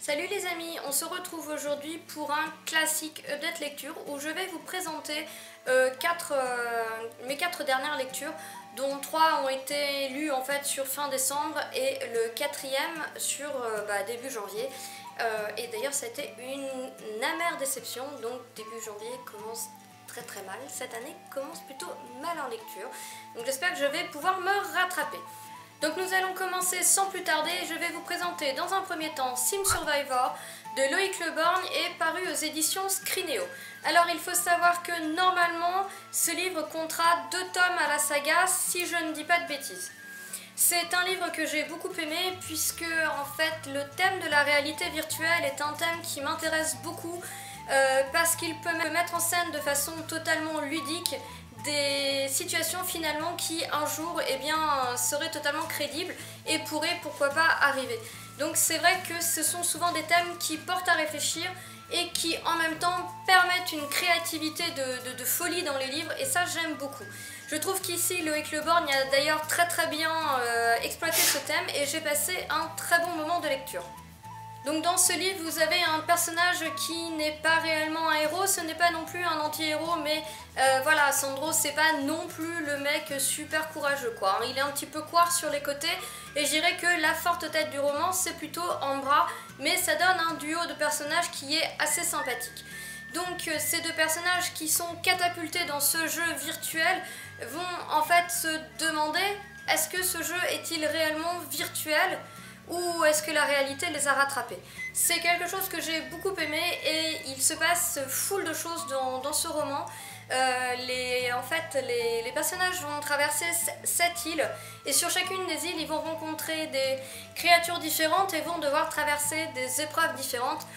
Salut les amis, on se retrouve aujourd'hui pour un classique update lecture où je vais vous présenter mes 4 dernières lectures, dont 3 ont été lues en fait sur fin décembre et le 4e sur début janvier. Et d'ailleurs ça a été une amère déception, donc début janvier commence très mal, cette année commence plutôt mal en lecture, donc j'espère que je vais pouvoir me rattraper. Donc nous allons commencer sans plus tarder. Je vais vous présenter dans un premier temps Sim Survivor de Loïc Le Borgne et paru aux éditions Scrinéo. Alors il faut savoir que normalement ce livre comptera 2 tomes à la saga si je ne dis pas de bêtises. C'est un livre que j'ai beaucoup aimé puisque en fait le thème de la réalité virtuelle est un thème qui m'intéresse beaucoup parce qu'il peut me mettre en scène de façon totalement ludique des situations finalement qui un jour seraient totalement crédibles et pourraient pourquoi pas arriver. Donc c'est vrai que ce sont souvent des thèmes qui portent à réfléchir et qui en même temps permettent une créativité de folie dans les livres, et ça j'aime beaucoup. Je trouve qu'ici Loïc Le Borgne a d'ailleurs très bien exploité ce thème et j'ai passé un très bon moment de lecture. Donc dans ce livre, vous avez un personnage qui n'est pas réellement un héros, ce n'est pas non plus un anti-héros, mais voilà, Sandro, c'est pas non plus le mec super courageux, quoi. Il est un petit peu couard sur les côtés, et je dirais que la forte tête du roman, c'est plutôt Ambra, mais ça donne un duo de personnages qui est assez sympathique. Donc ces 2 personnages qui sont catapultés dans ce jeu virtuel vont en fait se demander, est-ce que ce jeu est-il réellement virtuel ? Ou est-ce que la réalité les a rattrapés? C'est quelque chose que j'ai beaucoup aimé et il se passe full de choses dans ce roman. Les personnages vont traverser 7 îles et sur chacune des îles ils vont rencontrer des créatures différentes et vont devoir traverser des épreuves différentes.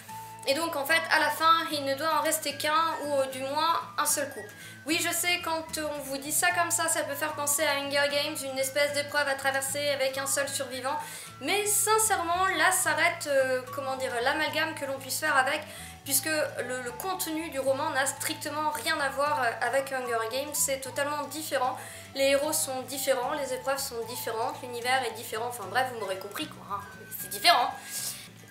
Et donc en fait à la fin il ne doit en rester qu'un, ou du moins un seul couple. Oui, je sais, quand on vous dit ça comme ça peut faire penser à Hunger Games, une espèce d'épreuve à traverser avec un seul survivant. Mais sincèrement, là s'arrête l'amalgame que l'on puisse faire avec, puisque le contenu du roman n'a strictement rien à voir avec Hunger Games, c'est totalement différent. Les héros sont différents, les épreuves sont différentes, l'univers est différent, enfin bref, vous m'aurez compris quoi, hein, c'est différent.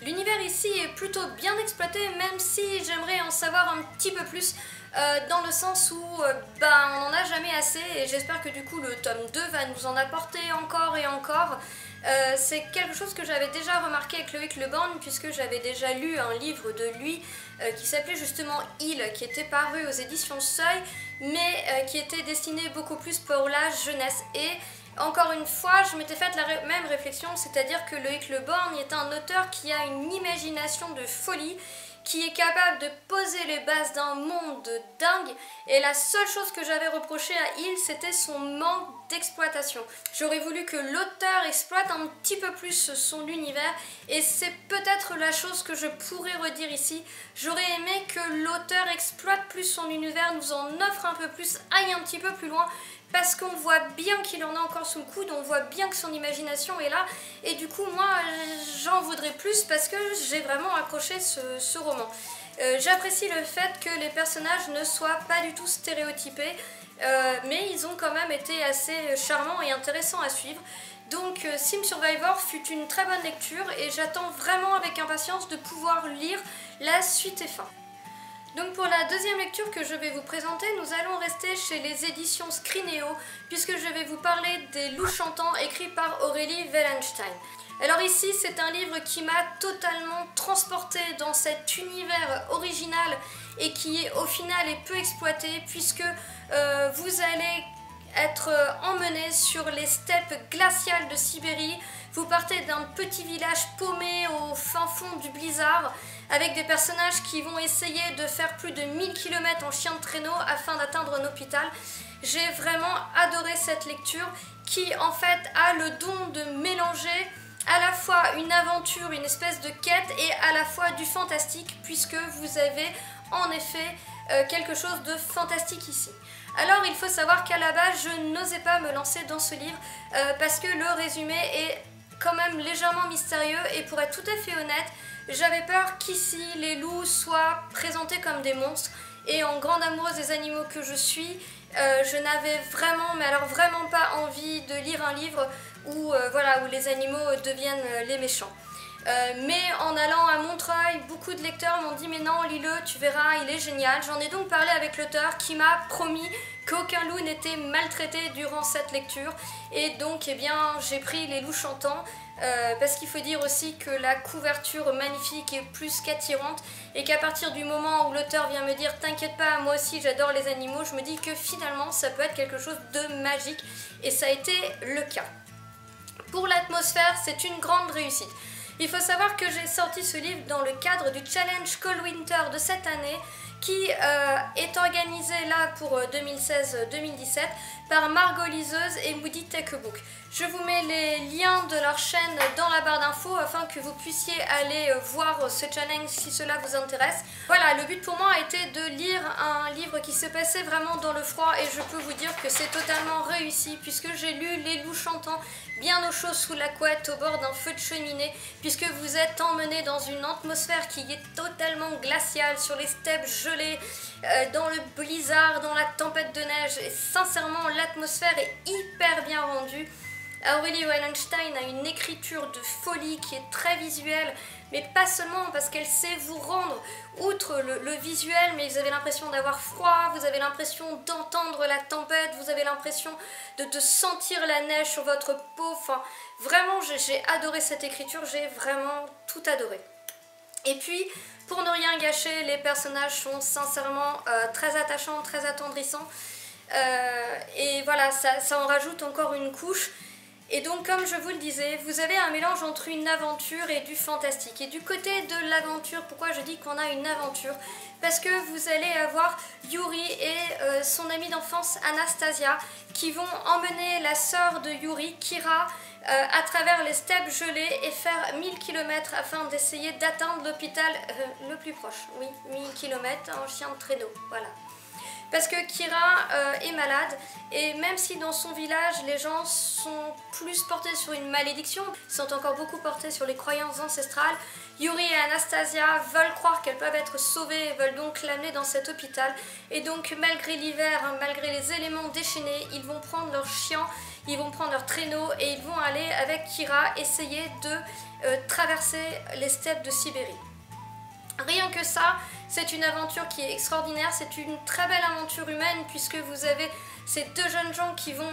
L'univers ici est plutôt bien exploité, même si j'aimerais en savoir un petit peu plus, dans le sens où on n'en a jamais assez, et j'espère que du coup le tome 2 va nous en apporter encore et encore. C'est quelque chose que j'avais déjà remarqué avec Loïc Le Borgne, puisque j'avais déjà lu un livre de lui qui s'appelait justement Il, qui était paru aux éditions Seuil, mais qui était destiné beaucoup plus pour la jeunesse. Et encore une fois, je m'étais faite la même réflexion, c'est-à-dire que Loïc Le Borgne est un auteur qui a une imagination de folie, qui est capable de poser les bases d'un monde de dingue, et la seule chose que j'avais reproché à Il, c'était son manque d'exploitation. J'aurais voulu que l'auteur exploite un petit peu plus son univers, et c'est peut-être la chose que je pourrais redire ici. J'aurais aimé que l'auteur exploite plus son univers, nous en offre un peu plus, aille un petit peu plus loin, parce qu'on voit bien qu'il en a encore sous le coude, on voit bien que son imagination est là, et du coup moi j'en voudrais plus parce que j'ai vraiment accroché ce roman. J'apprécie le fait que les personnages ne soient pas du tout stéréotypés, mais ils ont quand même été assez charmants et intéressants à suivre. Donc Sim Survivor fut une très bonne lecture et j'attends vraiment avec impatience de pouvoir lire la suite et fin. Donc pour la deuxième lecture que je vais vous présenter, nous allons rester chez les éditions Scrinéo, puisque je vais vous parler des Loups chantants écrits par Aurélie Wellenstein. Alors ici, c'est un livre qui m'a totalement transportée dans cet univers original et qui au final est peu exploité, puisque vous allez être emmené sur les steppes glaciales de Sibérie. Vous partez d'un petit village paumé au fin fond du blizzard, avec des personnages qui vont essayer de faire plus de 1000 km en chien de traîneau afin d'atteindre un hôpital. J'ai vraiment adoré cette lecture qui en fait a le don de mélanger à la fois une aventure, une espèce de quête, et à la fois du fantastique, puisque vous avez en effet quelque chose de fantastique ici. Alors il faut savoir qu'à la base je n'osais pas me lancer dans ce livre parce que le résumé est quand même légèrement mystérieux, et pour être tout à fait honnête, j'avais peur qu'ici les loups soient présentés comme des monstres, et en grande amoureuse des animaux que je suis, je n'avais vraiment, mais alors vraiment pas envie de lire un livre où les animaux deviennent les méchants. Mais en allant à Montreuil, beaucoup de lecteurs m'ont dit mais non, lis-le, tu verras, il est génial. J'en ai donc parlé avec l'auteur qui m'a promis qu'aucun loup n'était maltraité durant cette lecture. Et donc eh bien, j'ai pris Les Loups Chantants parce qu'il faut dire aussi que la couverture magnifique est plus qu'attirante et qu'à partir du moment où l'auteur vient me dire t'inquiète pas, moi aussi j'adore les animaux, je me dis que finalement ça peut être quelque chose de magique et ça a été le cas. Pour l'atmosphère, c'est une grande réussite. Il faut savoir que j'ai sorti ce livre dans le cadre du Challenge Cold Winter de cette année qui est organisé là pour 2016-2017 par Margot Liseuse et Moody Take a Book. Je vous mets les liens de leur chaîne dans la barre d'infos afin que vous puissiez aller voir ce challenge si cela vous intéresse. Voilà, le but pour moi a été de lire un livre qui se passait vraiment dans le froid et je peux vous dire que c'est totalement réussi puisque j'ai lu Les Loups Chantants bien au chaud sous la couette au bord d'un feu de cheminée puisque vous êtes emmené dans une atmosphère qui est totalement glaciale sur les steppes gelées, dans le blizzard, dans la tempête de neige et sincèrement l'atmosphère est hyper bien rendue. Aurélie Wallenstein a une écriture de folie qui est très visuelle, mais pas seulement parce qu'elle sait vous rendre, outre le visuel, mais vous avez l'impression d'avoir froid, vous avez l'impression d'entendre la tempête, vous avez l'impression de sentir la neige sur votre peau. Enfin, vraiment, j'ai adoré cette écriture, j'ai vraiment tout adoré. Et puis, pour ne rien gâcher, les personnages sont sincèrement très attachants, très attendrissants. Et voilà, ça en rajoute encore une couche. Et donc, comme je vous le disais, vous avez un mélange entre une aventure et du fantastique. Et du côté de l'aventure, pourquoi je dis qu'on a une aventure? Parce que vous allez avoir Yuri et son amie d'enfance Anastasia qui vont emmener la sœur de Yuri, Kira, à travers les steppes gelées et faire 1000 km afin d'essayer d'atteindre l'hôpital le plus proche. Oui, 1000 km en chien de traîneau, voilà. Parce que Kira est malade et même si dans son village les gens sont plus portés sur une malédiction, ils sont encore beaucoup portés sur les croyances ancestrales, Yuri et Anastasia veulent croire qu'elles peuvent être sauvées et veulent donc l'amener dans cet hôpital. Et donc malgré l'hiver, malgré les éléments déchaînés, ils vont prendre leur chien, ils vont prendre leur traîneau et ils vont aller avec Kira essayer de traverser les steppes de Sibérie. Rien que ça, c'est une aventure qui est extraordinaire, c'est une très belle aventure humaine puisque vous avez ces deux jeunes gens qui vont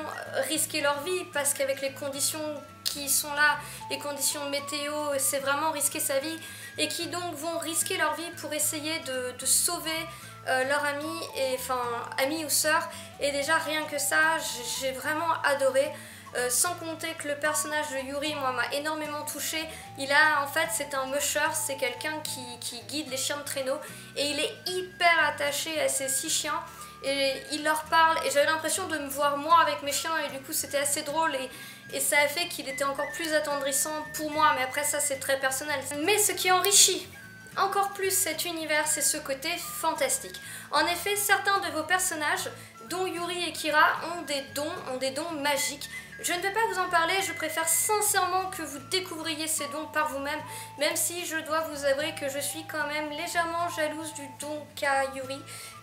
risquer leur vie parce qu'avec les conditions qui sont là, les conditions météo, c'est vraiment risquer sa vie et qui donc vont risquer leur vie pour essayer de sauver leur ami, ami ou sœur. Et déjà rien que ça, j'ai vraiment adoré. Sans compter que le personnage de Yuri, moi, m'a énormément touchée. Il a, en fait, c'est un musher, c'est quelqu'un qui guide les chiens de traîneau et il est hyper attaché à ses 6 chiens et il leur parle et j'avais l'impression de me voir moi avec mes chiens et du coup c'était assez drôle et ça a fait qu'il était encore plus attendrissant pour moi, mais après ça c'est très personnel. Mais ce qui enrichit encore plus cet univers, c'est ce côté fantastique. En effet, certains de vos personnages, dont Yuri et Kira, ont des dons magiques. Je ne vais pas vous en parler, je préfère sincèrement que vous découvriez ces dons par vous-même, même si je dois vous avouer que je suis quand même légèrement jalouse du don qu'a Yuri.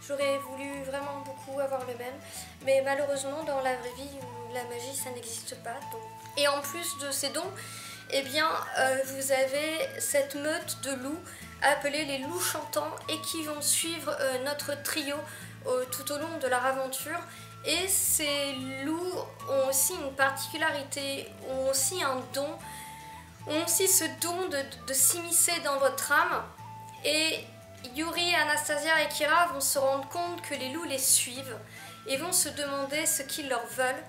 J'aurais voulu vraiment beaucoup avoir le même, mais malheureusement dans la vraie vie, la magie ça n'existe pas. Donc. Et en plus de ces dons, eh bien, vous avez cette meute de loups appelés les loups chantants et qui vont suivre notre trio tout au long de leur aventure. Et ces loups ont aussi une particularité, ont aussi un don, ont aussi ce don de s'immiscer dans votre âme. Et Yuri, Anastasia et Kira vont se rendre compte que les loups les suivent et vont se demander ce qu'ils leur veulent.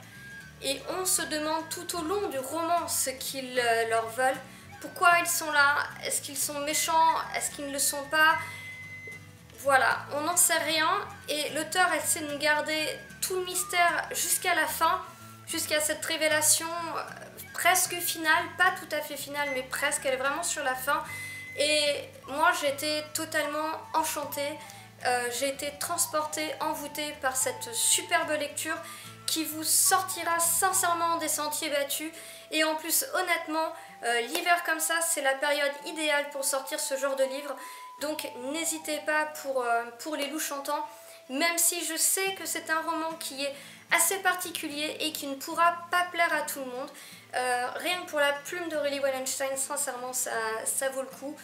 Et on se demande tout au long du roman ce qu'ils leur veulent. Pourquoi ils sont là? Est-ce qu'ils sont méchants? Est-ce qu'ils ne le sont pas? Voilà, on n'en sait rien et l'auteur essaie de nous garder tout le mystère jusqu'à la fin, jusqu'à cette révélation presque finale, pas tout à fait finale mais presque, elle est vraiment sur la fin. Et moi j'ai été totalement enchantée, j'ai été transportée, envoûtée par cette superbe lecture qui vous sortira sincèrement des sentiers battus. Et en plus honnêtement, l'hiver comme ça c'est la période idéale pour sortir ce genre de livre. Donc n'hésitez pas pour Les Loups Chantants, même si je sais que c'est un roman qui est assez particulier et qui ne pourra pas plaire à tout le monde. Rien que pour la plume d'Aurélie Wallenstein, sincèrement ça vaut le coup.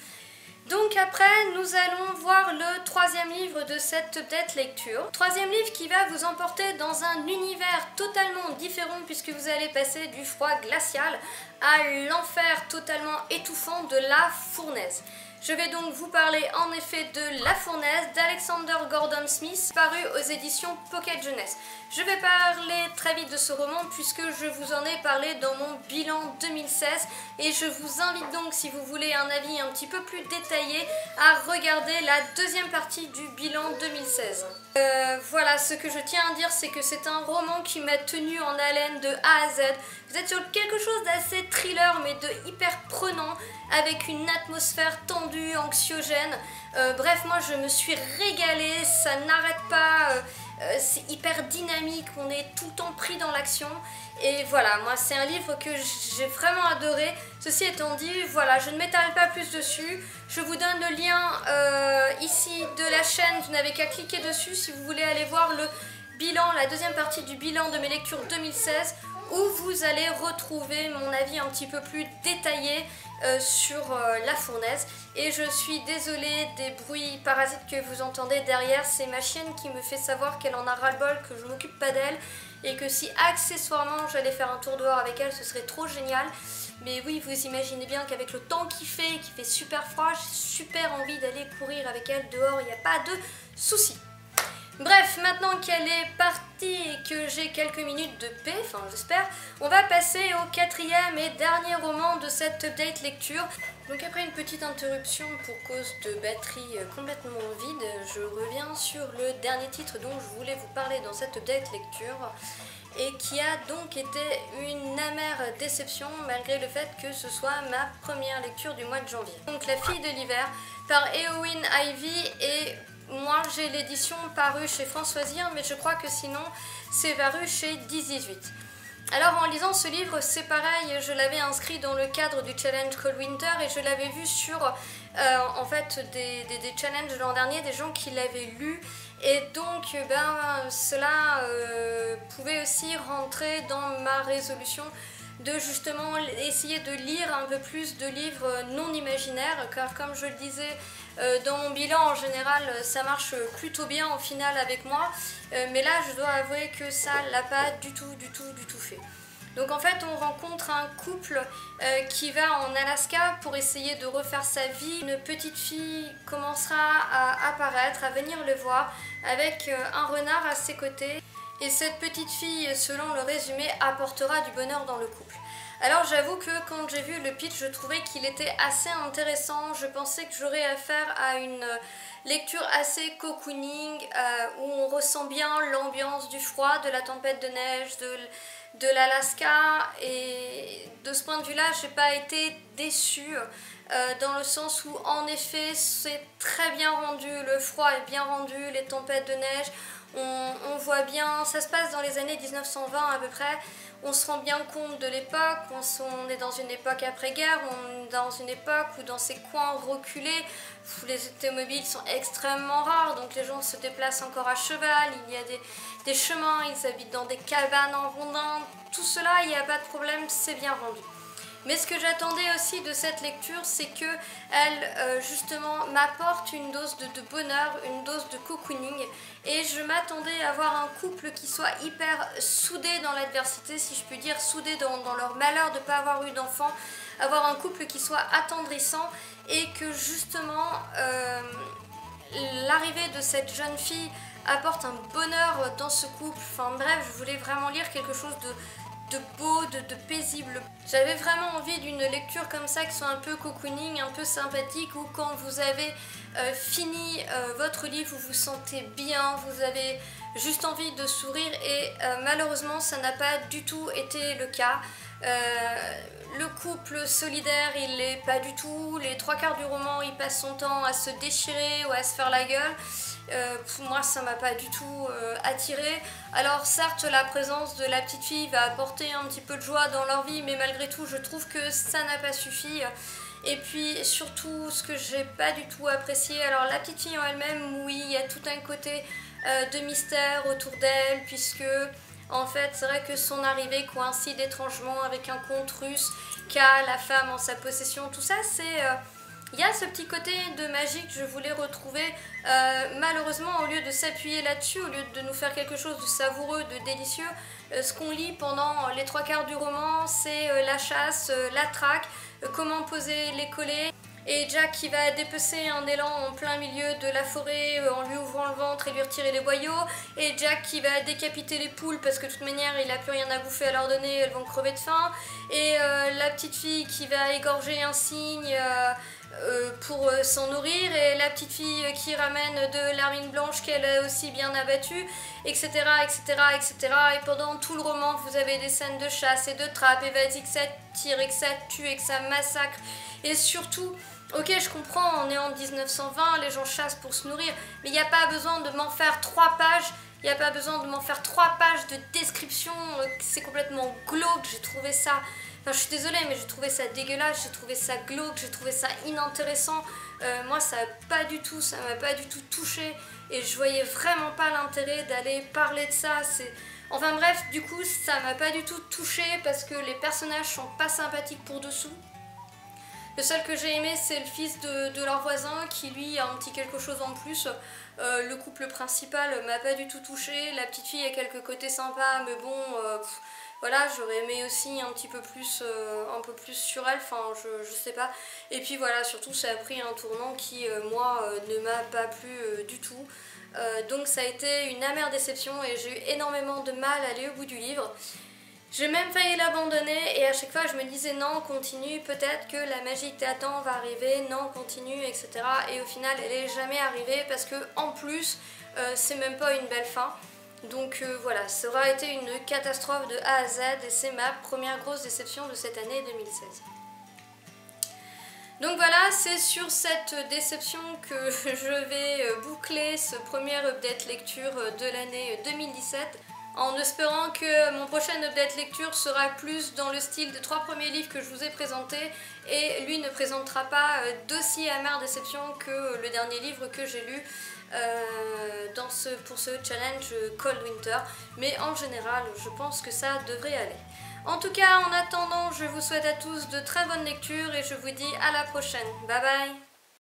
Donc après, nous allons voir le troisième livre de cette update lecture. Troisième livre qui va vous emporter dans un univers totalement différent puisque vous allez passer du froid glacial à l'enfer totalement étouffant de La Fournaise. Je vais donc vous parler en effet de La Fournaise d'Alexander Gordon Smith, paru aux éditions Pocket Jeunesse. Je vais parler très vite de ce roman puisque je vous en ai parlé dans mon bilan 2016 et je vous invite donc, si vous voulez un avis un petit peu plus détaillé, à regarder la deuxième partie du bilan 2016. Voilà, ce que je tiens à dire, c'est que c'est un roman qui m'a tenu en haleine de A à Z. Vous êtes sur quelque chose d'assez thriller mais de hyper prenant, avec une atmosphère tendue, anxiogène. Bref, moi je me suis régalée, ça n'arrête pas, c'est hyper dynamique, on est tout le temps pris dans l'action. Et voilà, moi c'est un livre que j'ai vraiment adoré. Ceci étant dit, voilà, je ne m'étale pas plus dessus. Je vous donne le lien ici de la chaîne, vous n'avez qu'à cliquer dessus si vous voulez aller voir le bilan, la deuxième partie du bilan de mes lectures 2016, où vous allez retrouver mon avis un petit peu plus détaillé sur La Fournaise. Et je suis désolée des bruits parasites que vous entendez derrière, c'est ma chienne qui me fait savoir qu'elle en a ras-le-bol, que je m'occupe pas d'elle et que si accessoirement j'allais faire un tour dehors avec elle, ce serait trop génial. Mais oui, vous imaginez bien qu'avec le temps qu'il fait super froid, j'ai super envie d'aller courir avec elle dehors, il n'y a pas de souci. Bref, maintenant qu'elle est partie et que j'ai quelques minutes de paix, enfin j'espère, on va passer au quatrième et dernier roman de cette update lecture. Donc après une petite interruption pour cause de batterie complètement vide, je reviens sur le dernier titre dont je voulais vous parler dans cette update lecture et qui a donc été une amère déception malgré le fait que ce soit ma première lecture du mois de janvier. Donc La Fille de l'hiver par Éowyn Ivey, et moi j'ai l'édition parue chez Françoisir, mais je crois que sinon c'est paru chez 10-18. Alors en lisant ce livre, c'est pareil, je l'avais inscrit dans le cadre du challenge Cold Winter et je l'avais vu sur en fait des challenges de l'an dernier, des gens qui l'avaient lu, et donc cela pouvait aussi rentrer dans ma résolution de justement essayer de lire un peu plus de livres non imaginaires, car comme je le disais dans mon bilan, en général ça marche plutôt bien au final avec moi, mais là je dois avouer que ça l'a pas du tout fait. Donc en fait on rencontre un couple qui va en Alaska pour essayer de refaire sa vie. Une petite fille commencera à apparaître, à venir le voir avec un renard à ses côtés. Et cette petite fille, selon le résumé, apportera du bonheur dans le couple. Alors j'avoue que quand j'ai vu le pitch, je trouvais qu'il était assez intéressant. Je pensais que j'aurais affaire à une lecture assez cocooning, où on ressent bien l'ambiance du froid, de la tempête de neige, de l'Alaska. Et de ce point de vue-là, j'ai pas été déçue. Dans le sens où en effet c'est très bien rendu, le froid est bien rendu, les tempêtes de neige, on voit bien, ça se passe dans les années 1920 à peu près, on se rend bien compte de l'époque, on est dans une époque après-guerre, on est dans une époque où dans ces coins reculés, où les automobiles sont extrêmement rares, donc les gens se déplacent encore à cheval, il y a des chemins, ils habitent dans des cabanes en rondins, tout cela, il n'y a pas de problème, c'est bien rendu. Mais ce que j'attendais aussi de cette lecture, c'est qu'elle justement m'apporte une dose de bonheur, une dose de cocooning. Et je m'attendais à voir un couple qui soit hyper soudé dans l'adversité, si je puis dire, soudé dans leur malheur de ne pas avoir eu d'enfant. Avoir un couple qui soit attendrissant et que justement l'arrivée de cette jeune fille apporte un bonheur dans ce couple. Enfin bref, je voulais vraiment lire quelque chose de beau, de paisible. J'avais vraiment envie d'une lecture comme ça qui soit un peu cocooning, un peu sympathique, où quand vous avez fini votre livre, vous vous sentez bien, vous avez juste envie de sourire, et malheureusement ça n'a pas du tout été le cas. Le couple solidaire, il l'est pas du tout. Les trois quarts du roman, il passe son temps à se déchirer ou à se faire la gueule. Pour moi, ça m'a pas du tout attiré. Alors certes, la présence de la petite fille va apporter un petit peu de joie dans leur vie, mais malgré tout, je trouve que ça n'a pas suffi. Et puis surtout, ce que j'ai pas du tout apprécié, alors la petite fille en elle-même, oui, il y a tout un côté de mystère autour d'elle, puisque En fait, c'est vrai que son arrivée coïncide étrangement avec un conte russe qu'a la femme en sa possession. Tout ça, c'est... Il y a ce petit côté de magie que je voulais retrouver. Malheureusement, au lieu de s'appuyer là-dessus, au lieu de nous faire quelque chose de savoureux, de délicieux, ce qu'on lit pendant les 3/4 du roman, c'est la chasse, la traque, comment poser les collets. Et Jack qui va dépecer un élan en plein milieu de la forêt en lui ouvrant le ventre et lui retirer les boyaux. Et Jack qui va décapiter les poules parce que de toute manière il n'a plus rien à bouffer à leur donner, elles vont crever de faim. Et la petite fille qui va égorger un cygne pour s'en nourrir, et la petite fille qui ramène de la mine blanche qu'elle a aussi bien abattue, etc., etc., etc. Et pendant tout le roman, vous avez des scènes de chasse et de trappe, et vas-y que ça tire, et que ça tue, et que ça massacre. Et surtout, ok, je comprends, on est en 1920, les gens chassent pour se nourrir, mais il n'y a pas besoin de m'en faire 3 pages. Il n'y a pas besoin de m'en faire 3 pages de description, c'est complètement glauque, j'ai trouvé ça... Enfin, je suis désolée, mais j'ai trouvé ça dégueulasse, j'ai trouvé ça glauque, j'ai trouvé ça inintéressant. Moi, ça m'a pas du tout touchée, et je voyais vraiment pas l'intérêt d'aller parler de ça. Enfin bref, du coup, ça m'a pas du tout touchée parce que les personnages sont pas sympathiques pour dessous. Le seul que j'ai aimé, c'est le fils de leur voisin qui lui a un petit quelque chose en plus. Le couple principal m'a pas du tout touchée. La petite fille a quelques côtés sympas, mais bon, voilà, j'aurais aimé aussi un peu plus sur elle, enfin je sais pas. Et puis voilà, surtout ça a pris un tournant qui, moi, ne m'a pas plu du tout. Donc ça a été une amère déception et j'ai eu énormément de mal à aller au bout du livre. J'ai même failli l'abandonner et à chaque fois je me disais non, continue, peut-être que la magie que t'attends va arriver, non, continue, etc. Et au final elle est jamais arrivée parce que en plus c'est même pas une belle fin. Donc voilà, ça aura été une catastrophe de A à Z et c'est ma première grosse déception de cette année 2016. Donc voilà, c'est sur cette déception que je vais boucler ce premier update lecture de l'année 2017. En espérant que mon prochain update lecture sera plus dans le style des 3 premiers livres que je vous ai présentés, et lui ne présentera pas d'aussi amère déception que le dernier livre que j'ai lu pour ce challenge Cold Winter, mais en général je pense que ça devrait aller. En tout cas, en attendant, je vous souhaite à tous de très bonnes lectures et je vous dis à la prochaine. Bye bye!